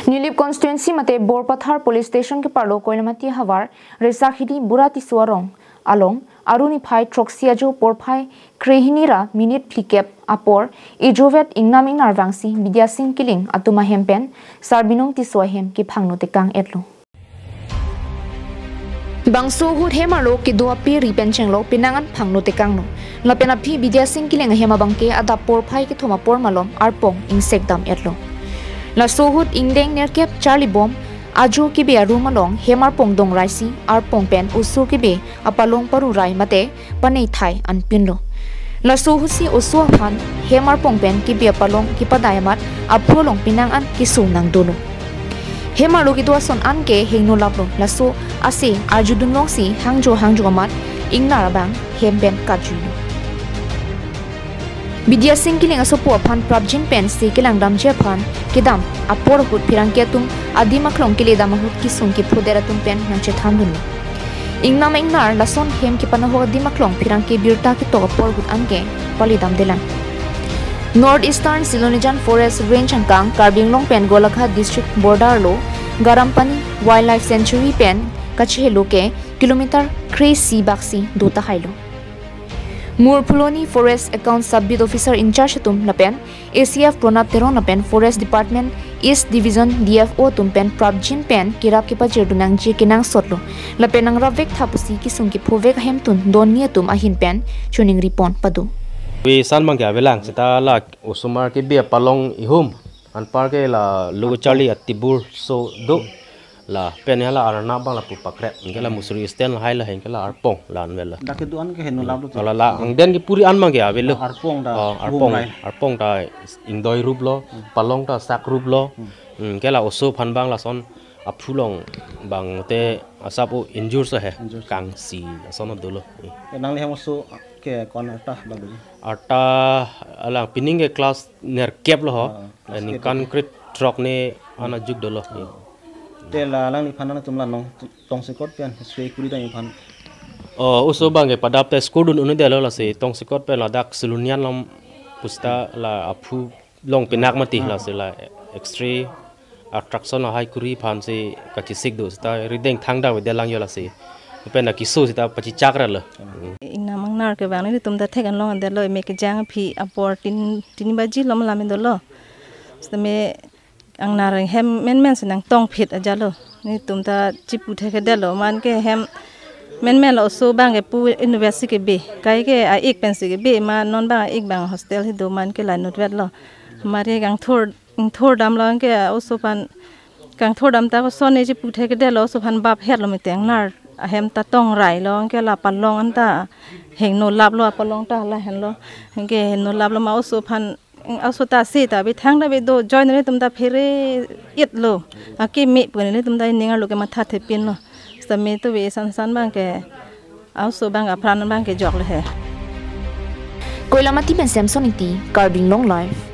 Nilip constituency mate Borpathar police station ke parlo koilamati hawar Resak Hidi Bura Tisso arong along aruni phai troxiajo porphai krehinira minute plikep apor ijovet ingnam Ingnar wangsi bidya sing killing atuma hempen sarbinong Tisso ahem kephangno tekang etlo bangso hut hemalo ki doapi ripenchenglo pinangan phangno tekangno lapena phi bidya sing killing hema bangke ada porphai ki thoma por malom arpong insekdam etlo la sohut ingdeng nerkep Charlie Bomb aju ki be room along hemar pong dong raisi ar pong pen usur ki be apalong paru rai mate panei thai an pinlo la sohut si usu phan hemar pong pen ki be apalong ki padayamat apolong pinang an ki sunang dolo hemar lo ki to son an ke hengno laplo la so ase arjudun long si hangjo amat Ingnar bang hemben kajuno Bidya sing kiling aso po phan prabjin pen si kilang dam je phan kidam apor hut pirang ke tum adi maklong kile dam hut ki sung ki phudera tum pen nang che thandun ingnam Ingnar lason hem ki panaho adi maklong pirang ke birta ki to apor hut anke palidam delan Northeastern Silonijan Forest Range angkang Karbing Long pen Golakha district border lo Garampani Wildlife Sanctuary pen kachhelo ke kilometer crazy baksi dota hailo Murpuloni Forest Account Sub-Bid Officer in charge tum lapen ACF Pronap Teron lapen Forest Department East Division DFO tum pen Prabjin pen kirap ki pajir dunang ji kinang sotlo lapen ang ravek thapusi ki sungki phovek hemtun donnia tum ahin pen chuning ripon padu we san mang kya belang sita la usumar ke be palong ihum an par ke la lugo charlie atibur so do la pen hala arana bang la pupakre ngela musuri sten hai la hengela arpong lan vela dak du an ke henu lablu la ang den ki puri an mang kya velo arpong da ingdoi rup lo palong ta sak rup lo kela oso phan bang la son aphulong bang te asapu injure sa he kang si son dolo nang le hemso ke kon arta ala pinning ke class ner kep lo ho ni concrete truck ne ana juk dolo te la lang ni phanan tumla nong tong se kot pian sway kuri da ni phan uso bang ke padap te skudun unu de la se tong se kot pe la dak sulunian lam pusta la aphu long pinak mati la se la x-ray attraction high kuri phan se ka ki sik do sta rideng thang da de lang yo la se pen na ki so sita pachi chakra la ingnam Ingnar ke bang ni tum da thekan long de loi me ke jang phi apor tin baji lom lamin do lo stame Ingnar hem men senang tong phit ajalo ni tum ta chipu theke de lo man ke hem men lo so bang ke pu university ke be kai ke a ek pen se ke be ma non ba ek bang hostel hi do man ke la not vet lo mari gang thor dam lo ke so pan gang thor dam ta ko son ne chipu theke de lo so pan bap het lo me teng nar ahem ta tong rai lo ke la pan long an ta heng no lap lo palong ta la hen lo ke no lap lo ma so pan asota sita be thang da be do join ne tum da phere it lo aki me pun ne tum da ninga lo ke ma tha the pin lo sta me to be san bang ke also bang apran bang ke jok le he koilamati pen samsoniti Karbing Long life